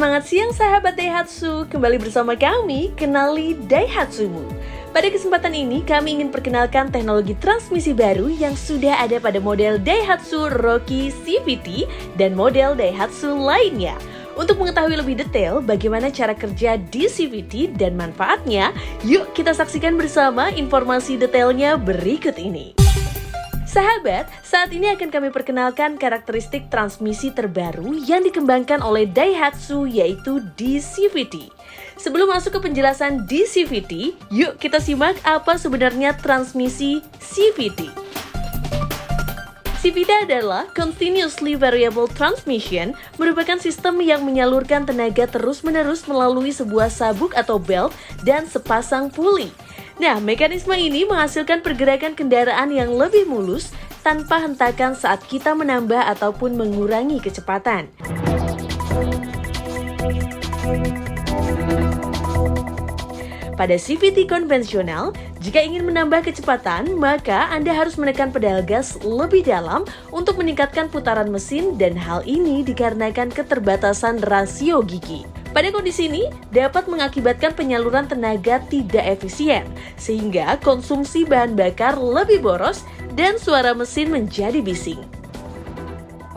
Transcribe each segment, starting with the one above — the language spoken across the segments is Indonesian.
Selamat siang sahabat Daihatsu, kembali bersama kami, Kenali Daihatsumu. Pada kesempatan ini kami ingin perkenalkan teknologi transmisi baru yang sudah ada pada model Daihatsu Rocky CVT dan model Daihatsu lainnya. Untuk mengetahui lebih detail bagaimana cara kerja di CVT dan manfaatnya, yuk kita saksikan bersama informasi detailnya berikut ini. Sahabat, saat ini akan kami perkenalkan karakteristik transmisi terbaru yang dikembangkan oleh Daihatsu yaitu DCVT. Sebelum masuk ke penjelasan DCVT, yuk kita simak apa sebenarnya transmisi CVT. CVT adalah Continuously Variable Transmission, merupakan sistem yang menyalurkan tenaga terus-menerus melalui sebuah sabuk atau belt dan sepasang puli. Nah, mekanisme ini menghasilkan pergerakan kendaraan yang lebih mulus tanpa hentakan saat kita menambah ataupun mengurangi kecepatan. Pada CVT konvensional, jika ingin menambah kecepatan, maka Anda harus menekan pedal gas lebih dalam untuk meningkatkan putaran mesin dan hal ini dikarenakan keterbatasan rasio gigi. Pada kondisi ini, dapat mengakibatkan penyaluran tenaga tidak efisien, sehingga konsumsi bahan bakar lebih boros dan suara mesin menjadi bising.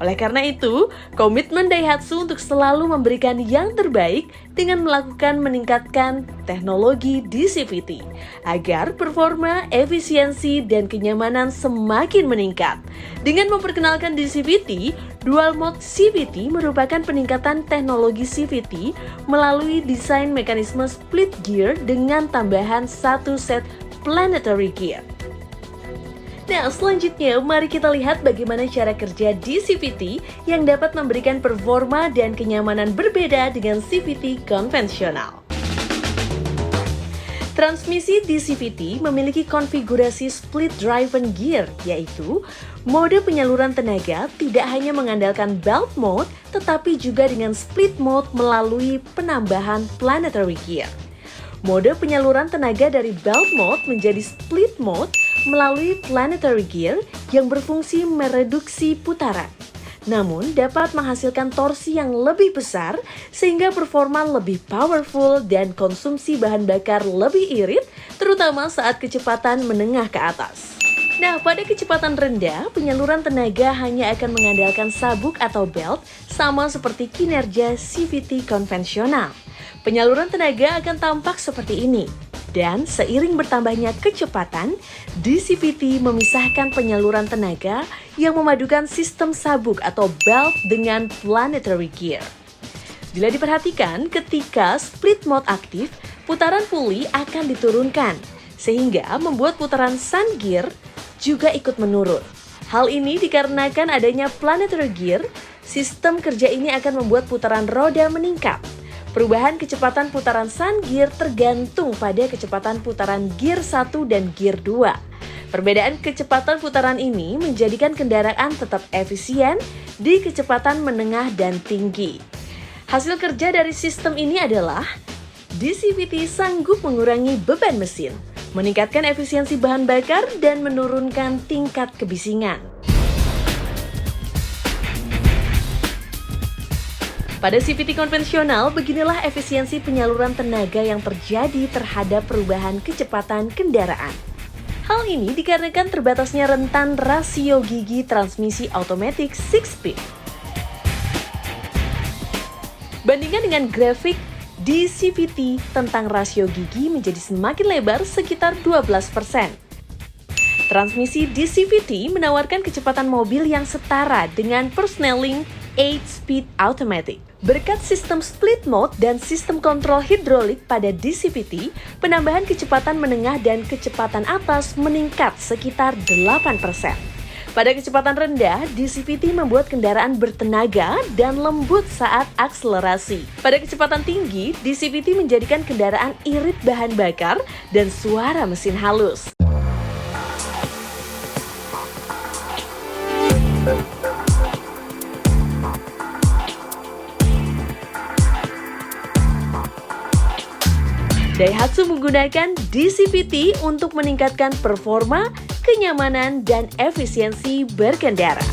Oleh karena itu, komitmen Daihatsu untuk selalu memberikan yang terbaik dengan meningkatkan teknologi DCVT agar performa, efisiensi, dan kenyamanan semakin meningkat. Dengan memperkenalkan DCVT, Dual Mode CVT merupakan peningkatan teknologi CVT melalui desain mekanisme split gear dengan tambahan satu set planetary gear. Nah, selanjutnya mari kita lihat bagaimana cara kerja DCVT yang dapat memberikan performa dan kenyamanan berbeda dengan CVT konvensional. Transmisi DCVT memiliki konfigurasi split driven gear, yaitu mode penyaluran tenaga tidak hanya mengandalkan belt mode, tetapi juga dengan split mode melalui penambahan planetary gear. Mode penyaluran tenaga dari belt mode menjadi split mode melalui planetary gear yang berfungsi mereduksi putaran, namun dapat menghasilkan torsi yang lebih besar sehingga performa lebih powerful dan konsumsi bahan bakar lebih irit, terutama saat kecepatan menengah ke atas. Nah, pada kecepatan rendah, penyaluran tenaga hanya akan mengandalkan sabuk atau belt sama seperti kinerja CVT konvensional. Penyaluran tenaga akan tampak seperti ini. Dan seiring bertambahnya kecepatan, DCVT memisahkan penyaluran tenaga yang memadukan sistem sabuk atau belt dengan planetary gear. Bila diperhatikan, ketika split mode aktif, putaran puli akan diturunkan, sehingga membuat putaran sun gear juga ikut menurun. Hal ini dikarenakan adanya planetary gear, sistem kerja ini akan membuat putaran roda meningkat. Perubahan kecepatan putaran sun gear tergantung pada kecepatan putaran gear 1 dan gear 2. Perbedaan kecepatan putaran ini menjadikan kendaraan tetap efisien di kecepatan menengah dan tinggi. Hasil kerja dari sistem ini adalah DCVT sanggup mengurangi beban mesin, meningkatkan efisiensi bahan bakar, dan menurunkan tingkat kebisingan. Pada CVT konvensional, beginilah efisiensi penyaluran tenaga yang terjadi terhadap perubahan kecepatan kendaraan. Hal ini dikarenakan terbatasnya rentan rasio gigi transmisi otomatis 6-speed. Bandingkan dengan grafik di CVT tentang rasio gigi menjadi semakin lebar sekitar 12%. Transmisi DCVT menawarkan kecepatan mobil yang setara dengan persneling 8-speed automatic. Berkat sistem split mode dan sistem kontrol hidrolik pada DCVT, penambahan kecepatan menengah dan kecepatan atas meningkat sekitar 8%. Pada kecepatan rendah, DCVT membuat kendaraan bertenaga dan lembut saat akselerasi. Pada kecepatan tinggi, DCVT menjadikan kendaraan irit bahan bakar dan suara mesin halus. Daihatsu menggunakan DCVT untuk meningkatkan performa, kenyamanan, dan efisiensi berkendara.